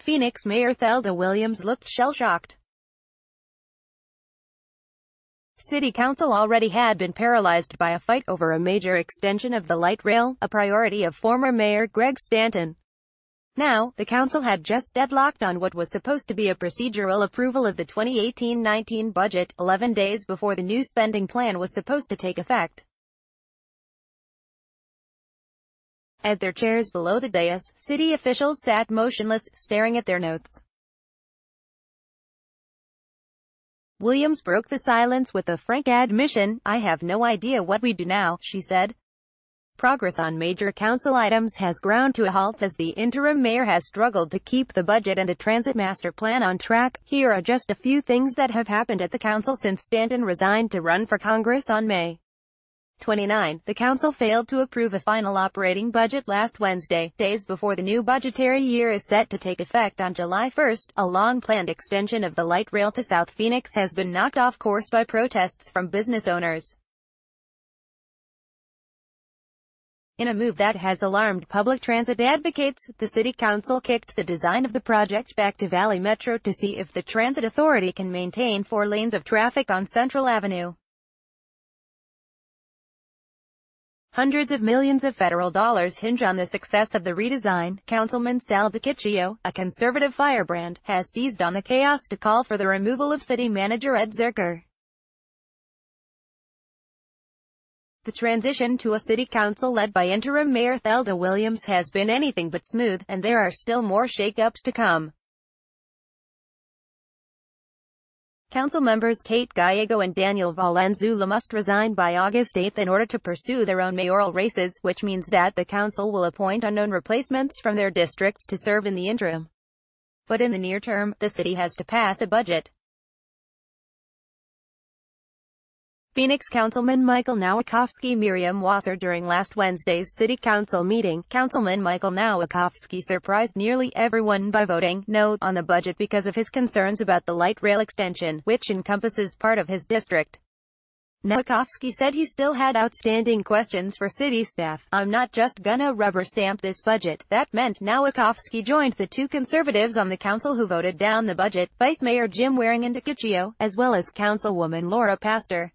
Phoenix Mayor Thelda Williams looked shell-shocked. City Council already had been paralyzed by a fight over a major extension of the light rail, a priority of former Mayor Greg Stanton. Now, the council had just deadlocked on what was supposed to be a procedural approval of the 2018-19 budget, 11 days before the new spending plan was supposed to take effect. At their chairs below the dais, city officials sat motionless, staring at their notes. Williams broke the silence with a frank admission. "I have no idea what we do now," she said. Progress on major council items has ground to a halt as the interim mayor has struggled to keep the budget and a transit master plan on track. Here are just a few things that have happened at the council since Stanton resigned to run for Congress on May 29. The council failed to approve a final operating budget last Wednesday, days before the new budgetary year is set to take effect on July 1. A long-planned extension of the light rail to South Phoenix has been knocked off course by protests from business owners. In a move that has alarmed public transit advocates, the City Council kicked the design of the project back to Valley Metro to see if the Transit Authority can maintain 4 lanes of traffic on Central Avenue. Hundreds of millions of federal dollars hinge on the success of the redesign. Councilman Sal DiCiccio, a conservative firebrand, has seized on the chaos to call for the removal of City Manager Ed Zerker. The transition to a city council led by interim Mayor Thelda Williams has been anything but smooth, and there are still more shakeups to come. Council members Kate Gallego and Daniel Valenzuela must resign by August 8 in order to pursue their own mayoral races, which means that the council will appoint unknown replacements from their districts to serve in the interim. But in the near term, the city has to pass a budget. Phoenix Councilman Michael Nowakowski Merriam-Wasser. During last Wednesday's City Council meeting, Councilman Michael Nowakowski surprised nearly everyone by voting no on the budget because of his concerns about the light rail extension, which encompasses part of his district. Nowakowski said he still had outstanding questions for city staff. "I'm not just gonna rubber stamp this budget." That meant Nowakowski joined the 2 conservatives on the council who voted down the budget, Vice Mayor Jim Waring and DiCiccio, as well as Councilwoman Laura Pastor.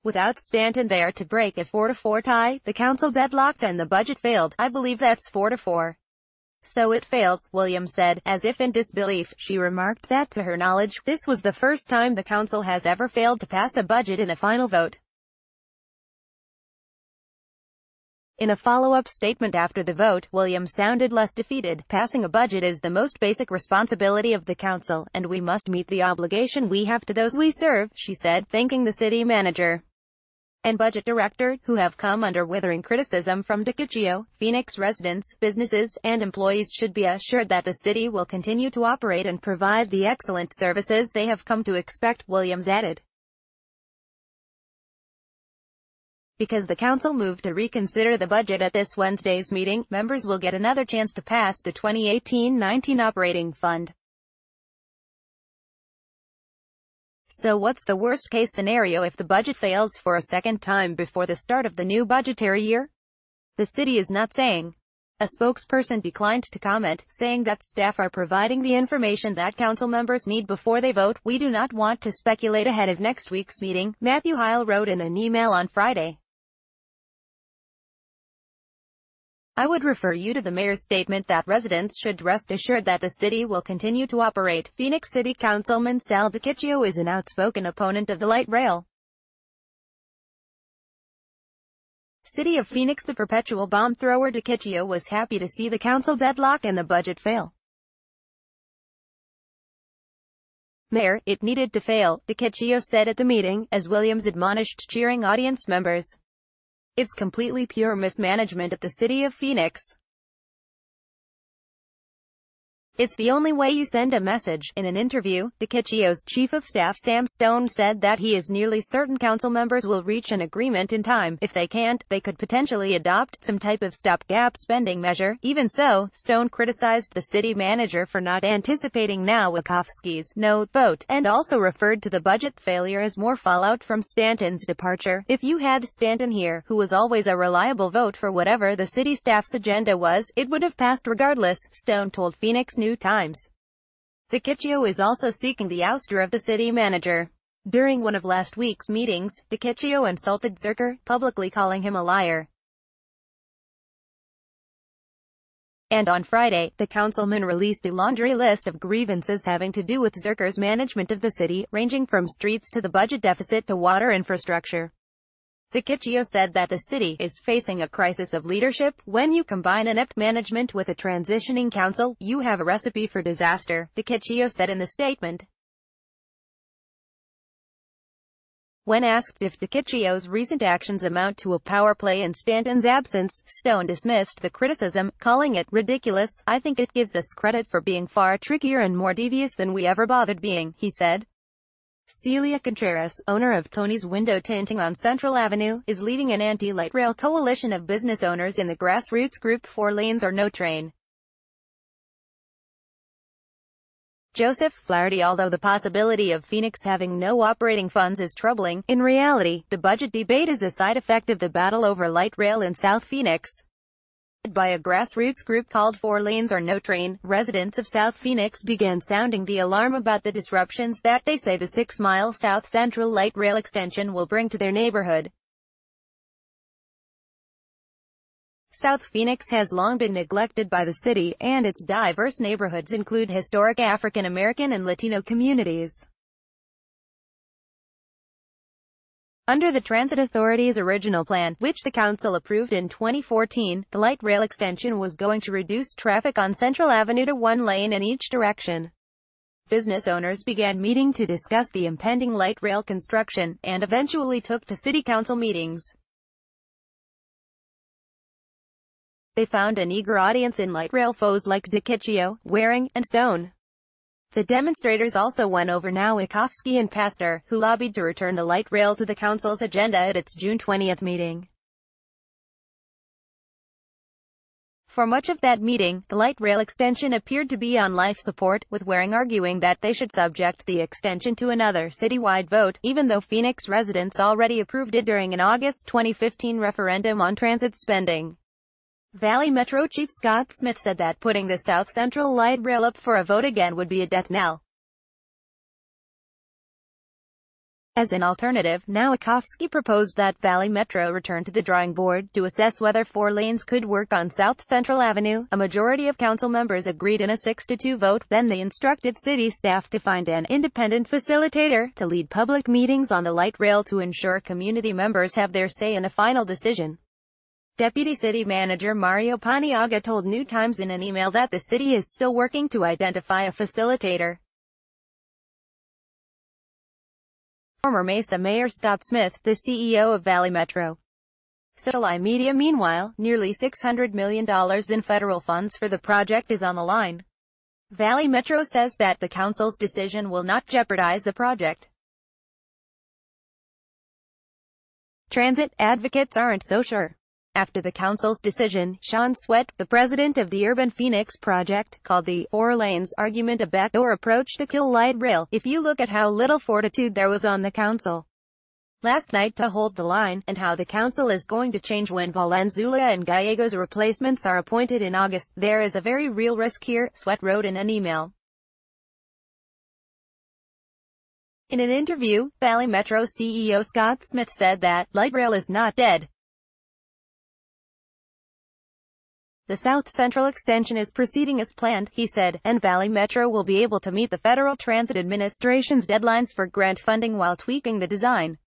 Without Stanton there to break a 4-4 tie, the council deadlocked and the budget failed. "I believe that's 4-4. So it fails," Williams said, as if in disbelief. She remarked that to her knowledge, this was the first time the council has ever failed to pass a budget in a final vote. In a follow-up statement after the vote, Williams sounded less defeated. "Passing a budget is the most basic responsibility of the council, and we must meet the obligation we have to those we serve," she said, thanking the city manager and budget director, who have come under withering criticism from DiCiccio. Phoenix residents, businesses, and employees should be assured that the city will continue to operate and provide the excellent services they have come to expect, Williams added. Because the council moved to reconsider the budget at this Wednesday's meeting, members will get another chance to pass the 2018-19 operating fund. So what's the worst-case scenario if the budget fails for a second time before the start of the new budgetary year? The city is not saying. A spokesperson declined to comment, saying that staff are providing the information that council members need before they vote. "We do not want to speculate ahead of next week's meeting," Matthew Heil wrote in an email on Friday. "I would refer you to the mayor's statement that residents should rest assured that the city will continue to operate." Phoenix City Councilman Sal DiCiccio is an outspoken opponent of the light rail. City of Phoenix. The perpetual bomb thrower DiCiccio was happy to see the council deadlock and the budget fail. "Mayor, it needed to fail," DiCiccio said at the meeting, as Williams admonished cheering audience members. "It's completely pure mismanagement at the City of Phoenix." It's the only way you send a message. In an interview, Dicicio's chief of staff Sam Stone said that he is nearly certain council members will reach an agreement in time. If they can't, they could potentially adopt some type of stopgap spending measure. Even so, Stone criticized the city manager for not anticipating Nowakowski's no vote, and also referred to the budget failure as more fallout from Stanton's departure. If you had Stanton here, who was always a reliable vote for whatever the city staff's agenda was, it would have passed regardless, Stone told Phoenix News Times. Dikicio is also seeking the ouster of the city manager. During one of last week's meetings, Dikicio insulted Zurcher, publicly calling him a liar. And on Friday, the councilman released a laundry list of grievances having to do with Zurcher's management of the city, ranging from streets to the budget deficit to water infrastructure. Dikicio said that the city is facing a crisis of leadership. When you combine inept management with a transitioning council, you have a recipe for disaster, Dikicio said in the statement. When asked if Dicicio's recent actions amount to a power play in Stanton's absence, Stone dismissed the criticism, calling it ridiculous. "I think it gives us credit for being far trickier and more devious than we ever bothered being," he said. Celia Contreras, owner of Tony's Window Tinting on Central Avenue, is leading an anti-light rail coalition of business owners in the grassroots group 4 Lanes or No Train. Joseph Flaherty. Although the possibility of Phoenix having no operating funds is troubling, in reality, the budget debate is a side effect of the battle over light rail in South Phoenix. By a grassroots group called 4 Lanes or No Train, residents of South Phoenix began sounding the alarm about the disruptions that they say the 6-mile South Central light rail extension will bring to their neighborhood. South Phoenix has long been neglected by the city, and its diverse neighborhoods include historic African American and Latino communities. Under the Transit Authority's original plan, which the council approved in 2014, the light rail extension was going to reduce traffic on Central Avenue to 1 lane in each direction. Business owners began meeting to discuss the impending light rail construction, and eventually took to city council meetings. They found an eager audience in light rail foes like Dikicio, Waring, and Stone. The demonstrators also won over Nowakowski and Pastor, who lobbied to return the light rail to the council's agenda at its June 20 meeting. For much of that meeting, the light rail extension appeared to be on life support, with Waring arguing that they should subject the extension to another citywide vote, even though Phoenix residents already approved it during an August 2015 referendum on transit spending. Valley Metro Chief Scott Smith said that putting the South Central light rail up for a vote again would be a death knell. As an alternative, Nowakowski proposed that Valley Metro return to the drawing board to assess whether 4 lanes could work on South Central Avenue. A majority of council members agreed in a 6-2 vote. Then they instructed city staff to find an independent facilitator to lead public meetings on the light rail to ensure community members have their say in a final decision. Deputy City Manager Mario Paniaga told New Times in an email that the city is still working to identify a facilitator. Former Mesa Mayor Scott Smith, the CEO of Valley Metro. Satellite Media. Meanwhile, nearly $600 million in federal funds for the project is on the line. Valley Metro says that the council's decision will not jeopardize the project. Transit advocates aren't so sure. After the council's decision, Sean Sweat, the president of the Urban Phoenix Project, called the 4 lanes argument a backdoor approach to kill light rail. If you look at how little fortitude there was on the council last night to hold the line, and how the council is going to change when Valenzuela and Gallegos replacements are appointed in August, there is a very real risk here, Sweat wrote in an email. In an interview, Valley Metro CEO Scott Smith said that light rail is not dead. The South Central extension is proceeding as planned, he said, and Valley Metro will be able to meet the Federal Transit Administration's deadlines for grant funding while tweaking the design.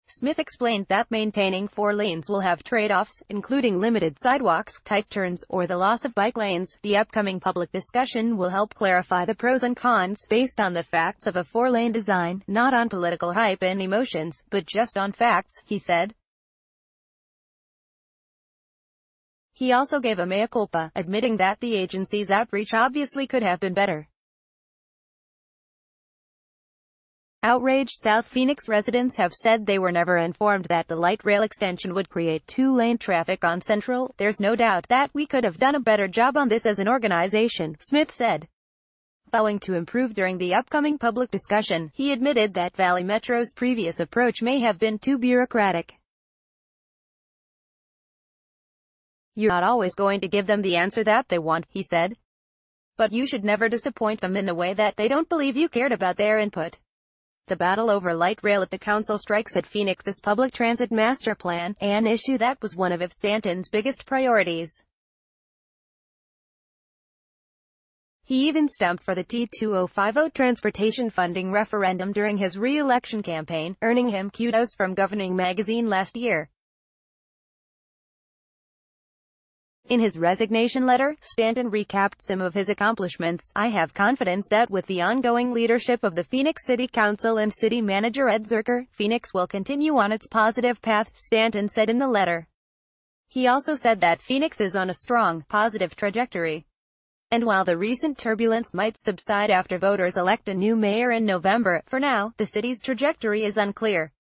Smith explained that maintaining 4 lanes will have trade-offs, including limited sidewalks, tight turns, or the loss of bike lanes. The upcoming public discussion will help clarify the pros and cons, based on the facts of a 4-lane design, not on political hype and emotions, but just on facts, he said. He also gave a mea culpa, admitting that the agency's outreach obviously could have been better. Outraged South Phoenix residents have said they were never informed that the light rail extension would create two-lane traffic on Central. There's no doubt that we could have done a better job on this as an organization, Smith said. Vowing to improve during the upcoming public discussion, he admitted that Valley Metro's previous approach may have been too bureaucratic. "You're not always going to give them the answer that they want," he said. "But you should never disappoint them in the way that they don't believe you cared about their input." The battle over light rail at the council strikes at Phoenix's public transit master plan, an issue that was one of Ev Stanton's biggest priorities. He even stumped for the T2050 transportation funding referendum during his re-election campaign, earning him kudos from Governing magazine last year. In his resignation letter, Stanton recapped some of his accomplishments. "I have confidence that with the ongoing leadership of the Phoenix City Council and City Manager Ed Zerker, Phoenix will continue on its positive path," Stanton said in the letter. He also said that Phoenix is on a strong, positive trajectory. And while the recent turbulence might subside after voters elect a new mayor in November, for now, the city's trajectory is unclear.